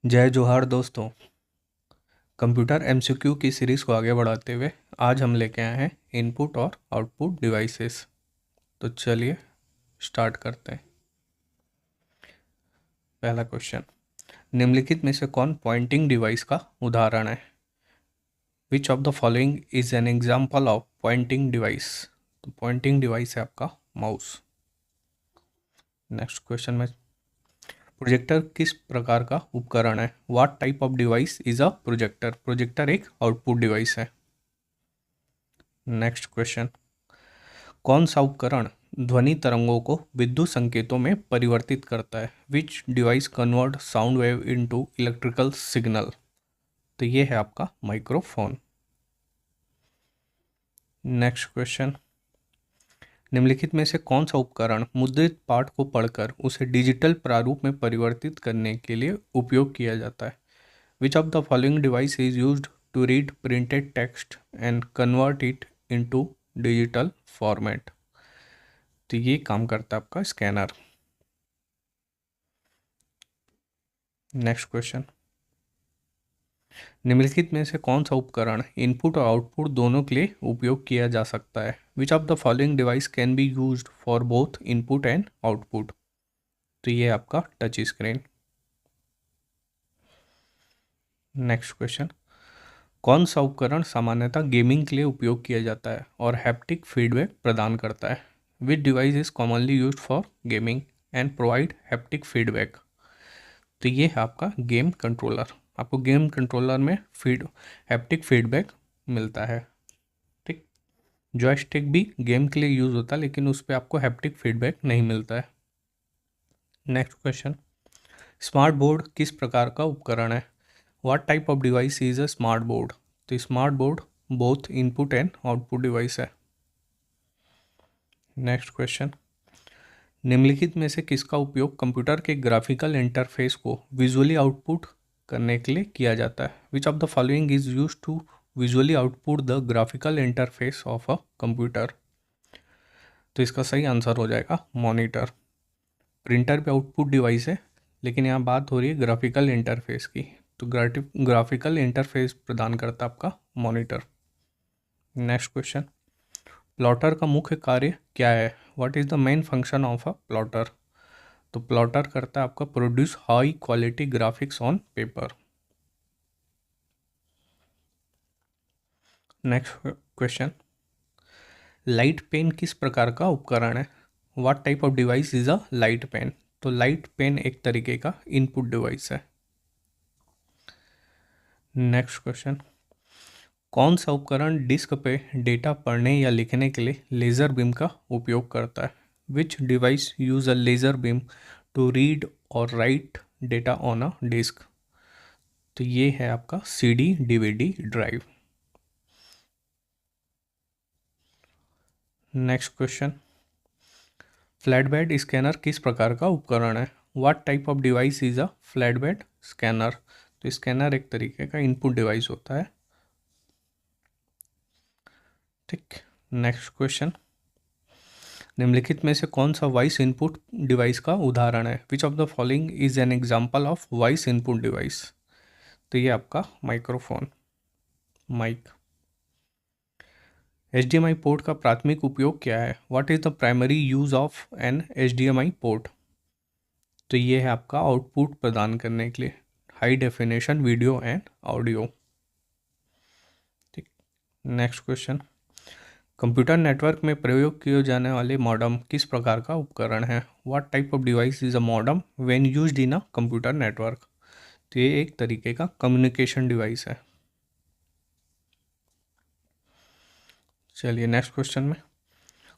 जय जोहार दोस्तों। कंप्यूटर एमसीक्यू की सीरीज़ को आगे बढ़ाते हुए आज हम लेके आए हैं इनपुट और आउटपुट डिवाइसेस। तो चलिए स्टार्ट करते हैं। पहला क्वेश्चन, निम्नलिखित में से कौन पॉइंटिंग डिवाइस का उदाहरण है? Which of the following is an example of pointing device? तो पॉइंटिंग डिवाइस है आपका माउस। नेक्स्ट क्वेश्चन में, प्रोजेक्टर किस प्रकार का उपकरण है? What type of device is a projector? Projector एक आउटपुट डिवाइस है। नेक्स्ट क्वेश्चन, कौन सा उपकरण ध्वनि तरंगों को विद्युत संकेतों में परिवर्तित करता है? Which device convert sound wave into electrical signal? तो ये है आपका माइक्रोफोन। नेक्स्ट क्वेश्चन, निम्नलिखित में से कौन सा उपकरण मुद्रित पाठ को पढ़कर उसे डिजिटल प्रारूप में परिवर्तित करने के लिए उपयोग किया जाता है? Which of the following device is used to read printed text and convert it into digital format? तो ये काम करता है आपका स्कैनर। नेक्स्ट क्वेश्चन, निम्नलिखित में से कौन सा उपकरण इनपुट और आउटपुट दोनों के लिए उपयोग किया जा सकता है? Which of the following device can be used for both input and output? तो ये आपका टच स्क्रीन। नेक्स्ट क्वेश्चन, कौन सा उपकरण सामान्यतः गेमिंग के लिए उपयोग किया जाता है और हैप्टिक फीडबैक प्रदान करता है? Which device is commonly used for gaming and provide haptic feedback? तो ये है आपका गेम कंट्रोलर। आपको गेम कंट्रोलर में हैप्टिक फीडबैक मिलता है। ठीक, जॉयस्टिक भी गेम के लिए यूज़ होता है लेकिन उस पर आपको हैप्टिक फीडबैक नहीं मिलता है। नेक्स्ट क्वेश्चन, स्मार्ट बोर्ड किस प्रकार का उपकरण है? What type of device is a smart board? तो smart board both input and output device है। नेक्स्ट क्वेश्चन, निम्नलिखित में से किसका उपयोग कंप्यूटर के ग्राफिकल इंटरफेस को विजुअली आउटपुट करने के लिए किया जाता है? Which of the following is use to visually output the graphical interface of a computer? तो इसका सही आंसर हो जाएगा मॉनिटर। प्रिंटर भी आउटपुट डिवाइस है लेकिन यहाँ बात हो रही है ग्राफिकल इंटरफेस की, तो ग्राफिकल इंटरफेस प्रदान करता है आपका मॉनिटर। नेक्स्ट क्वेश्चन, प्लॉटर का मुख्य कार्य क्या है? What is the main function of a plotter? तो प्लॉटर करता है आपका produce high quality graphics on paper. Next question, light pen किस प्रकार का उपकरण है? What type of device is a light pen? तो लाइट पेन एक तरीके का इनपुट डिवाइस है। नेक्स्ट क्वेश्चन, कौन सा उपकरण डिस्क पे डेटा पढ़ने या लिखने के लिए लेज़र बीम का उपयोग करता है? Which device use a laser beam to read और write data on a disk? तो ये है आपका CD DVD drive. Next question, flat bed scanner किस प्रकार का उपकरण है? What type of device is a flat bed scanner? तो स्कैनर एक तरीके का इनपुट डिवाइस होता है। ठीक, नेक्स्ट क्वेश्चन, निम्नलिखित में से कौन सा वॉइस इनपुट डिवाइस का उदाहरण है? Which of the following is an example of voice input device? तो ये आपका माइक्रोफोन, माइक। HDMI पोर्ट का प्राथमिक उपयोग क्या है? What is the primary use of an HDMI port? तो ये है आपका आउटपुट प्रदान करने के लिए high definition video and audio. ठीक, नेक्स्ट क्वेश्चन, कंप्यूटर नेटवर्क में प्रयोग किए जाने वाले मॉडेम किस प्रकार का उपकरण है? What type of device is a modem when used in a computer network? तो ये एक तरीके का कम्युनिकेशन डिवाइस है। चलिए नेक्स्ट क्वेश्चन में,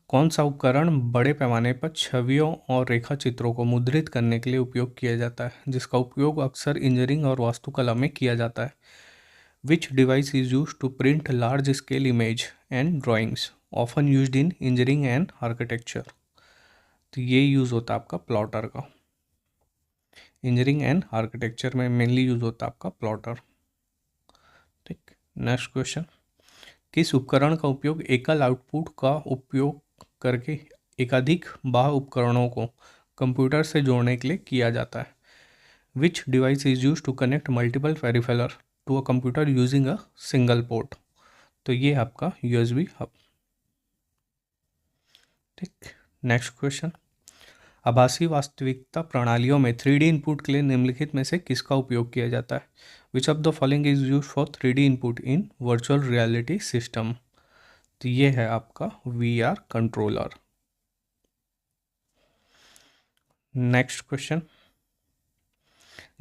कौन सा उपकरण बड़े पैमाने पर छवियों और रेखा चित्रों को मुद्रित करने के लिए उपयोग किया जाता है, जिसका उपयोग अक्सर इंजीनियरिंग और वास्तुकला में किया जाता है? Which device is use to print large scale image and drawings often used in engineering and architecture? तो ये यूज़ होता है आपका प्लॉटर का। इंजीनियरिंग एंड आर्किटेक्चर में मेनली यूज़ होता है आपका प्लॉटर। ठीक, नेक्स्ट क्वेश्चन, किस उपकरण का उपयोग एकल आउटपुट का उपयोग करके एकाधिक बाह्य उपकरणों को कंप्यूटर से जोड़ने के लिए किया जाता है? Which device is use to connect multiple peripheral to a computer using a single port. तो ये है आपका यूएसबी हब। ठीक, नेक्स्ट क्वेश्चन। आभासी वास्तविकता प्रणालियों में 3D इनपुट के लिए निम्नलिखित में से किसका उपयोग किया जाता है? Which of the following is use for 3D input in virtual reality system? तो ये है आपका VR कंट्रोलर। Next question.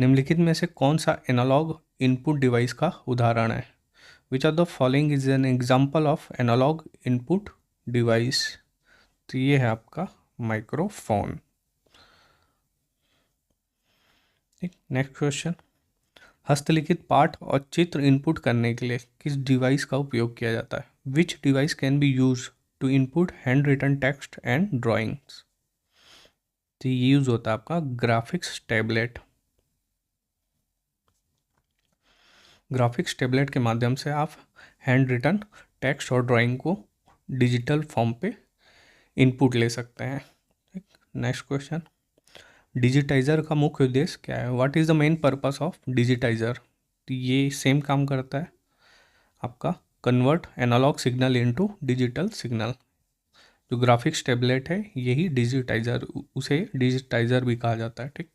निम्नलिखित में से कौन सा एनालॉग इनपुट डिवाइस का उदाहरण है? Which of the following is an example of analogue input device? तो ये है आपका माइक्रोफोन। ठीक, नेक्स्ट क्वेश्चन। हस्तलिखित पाठ और चित्र इनपुट करने के लिए किस डिवाइस का उपयोग किया जाता है? Which device can be use to input hand written text and drawings? तो ये यूज होता है आपका ग्राफिक्स टैबलेट। ग्राफिक्स टैबलेट के माध्यम से आप हैंड रिटन टेक्स्ट और ड्राइंग को डिजिटल फॉर्म पे इनपुट ले सकते हैं। Next question. डिजिटाइज़र का मुख्य उद्देश्य क्या है? What is the main purpose of digitiser? तो ये सेम काम करता है आपका convert analogue signal into digital signal. जो ग्राफिक्स टैबलेट है यही डिजिटाइज़र, उसे डिजिटाइज़र भी कहा जाता है। ठीक,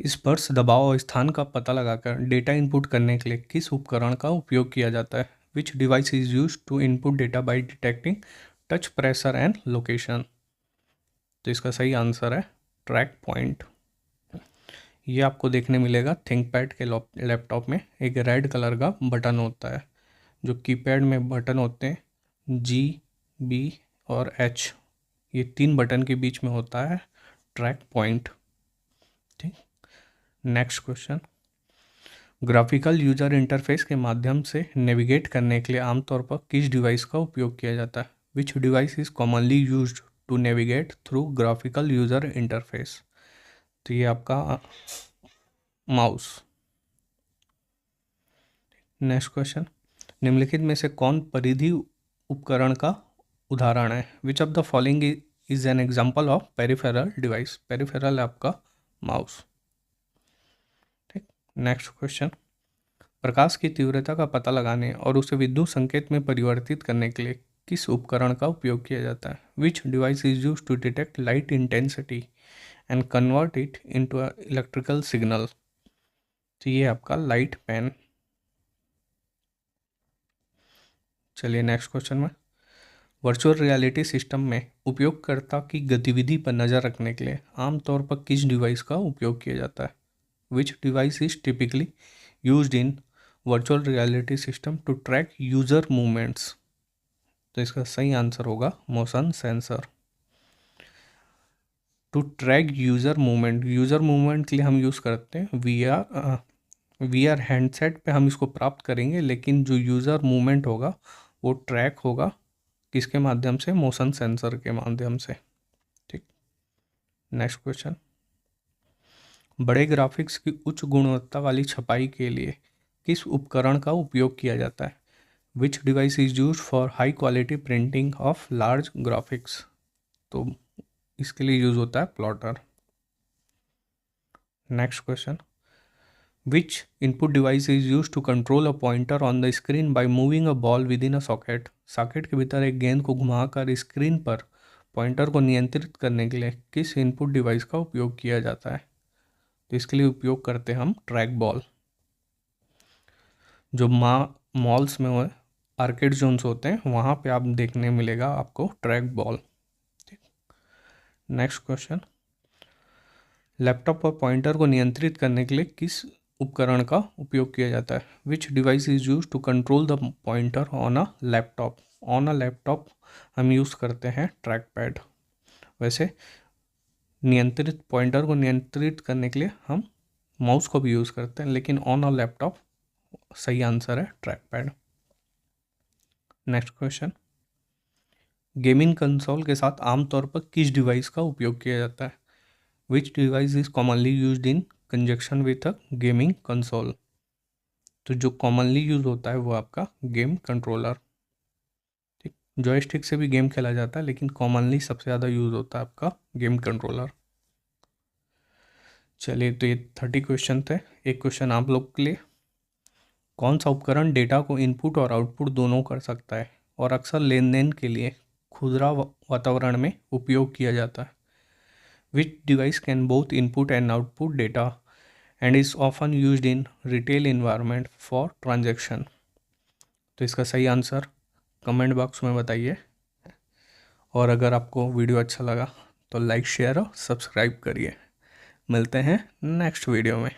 स्पर्श दबाव और स्थान का पता लगाकर डेटा इनपुट करने के लिए किस उपकरण का उपयोग किया जाता है? Which device is use to input data by detecting touch pressure and location? तो इसका सही आंसर है ट्रैक पॉइंट। ये आपको देखने मिलेगा थिंकपैड के लैपटॉप में एक रेड कलर का बटन होता है। जो कीपैड में बटन होते हैं G, B और H, ये 3 बटन के बीच में होता है ट्रैक पॉइंट। ठीक, next question. Graphical user interface के माध्यम से नेविगेट करने के लिए आमतौर पर किस डिवाइस का उपयोग किया जाता है? Which device is commonly used to navigate through graphical user interface? तो ये आपका माउस। Next question. निम्नलिखित में से कौन परिधि उपकरण का उदाहरण है? Which of the following is an example of peripheral device? Peripheral है आपका माउस। ठीक, नेक्स्ट क्वेश्चन। प्रकाश की तीव्रता का पता लगाने और उसे विद्युत संकेत में परिवर्तित करने के लिए किस उपकरण का उपयोग किया जाता है? Which device is use to detect light intensity and convert it into electrical signal? तो ये आपका लाइट पेन। चलिए नेक्स्ट क्वेश्चन में। वर्चुअल रियलिटी सिस्टम में उपयोगकर्ता की गतिविधि पर नज़र रखने के लिए आमतौर पर किस डिवाइस का उपयोग किया जाता है? Which device is typically used in virtual reality system to track user movements? तो इसका सही आंसर होगा motion sensor. To track user movement के लिए हम यूज़ करते हैं VR हैंडसेट पे हम इसको प्राप्त करेंगे, लेकिन जो यूज़र मूवमेंट होगा वो ट्रैक होगा किसके माध्यम से? मोशन सेंसर के माध्यम से। ठीक, नेक्स्ट क्वेश्चन। बड़े ग्राफिक्स की उच्च गुणवत्ता वाली छपाई के लिए किस उपकरण का उपयोग किया जाता है? Which device is use for high quality printing of large graphics? तो इसके लिए यूज होता है plotter. Next question. Which input device is use to control a pointer on the screen by moving a ball within a socket? Socket के भीतर एक गेंद को घुमाकर स्क्रीन पर पॉइंटर को नियंत्रित करने के लिए किस इनपुट डिवाइस का उपयोग किया जाता है? तो इसके लिए उपयोग करते हैं हम ट्रैक बॉल। जो मॉल्स में हुए आर्केड जोन्स होते हैं वहाँ पे आप देखने मिलेगा आपको ट्रैक बॉल। ठीक, नेक्स्ट क्वेश्चन। लैपटॉप पर पॉइंटर को नियंत्रित करने के लिए किस उपकरण का उपयोग किया जाता है? Which device is use to control the pointer on a laptop? On a laptop हम यूज़ करते हैं ट्रैक पैड। वैसे नियंत्रित पॉइंटर को नियंत्रित करने के लिए हम माउस को भी यूज़ करते हैं, लेकिन ऑन अ लैपटॉप सही आंसर है track pad. Next question. Gaming console के साथ आमतौर पर किस डिवाइस का उपयोग किया जाता है? Which device is commonly used in conjunction with a gaming console? तो जो कॉमनली यूज होता है वो आपका गेम कंट्रोलर। ठीक, जॉयस्टिक से भी गेम खेला जाता है, लेकिन कॉमनली सबसे ज़्यादा यूज होता है आपका गेम कंट्रोलर। चलिए, तो ये 30 क्वेश्चन थे। एक क्वेश्चन आप लोग के लिए, कौन सा उपकरण डेटा को इनपुट और आउटपुट दोनों कर सकता है और अक्सर लेन देन के लिए खुदरा वातावरण में उपयोग किया जाता है? Which device can both input and output data and is often used in retail environment for transaction? तो इसका सही आंसर कमेंट बॉक्स में बताइए। और अगर आपको वीडियो अच्छा लगा तो लाइक, शेयर और सब्सक्राइब करिए। मिलते हैं नेक्स्ट वीडियो में।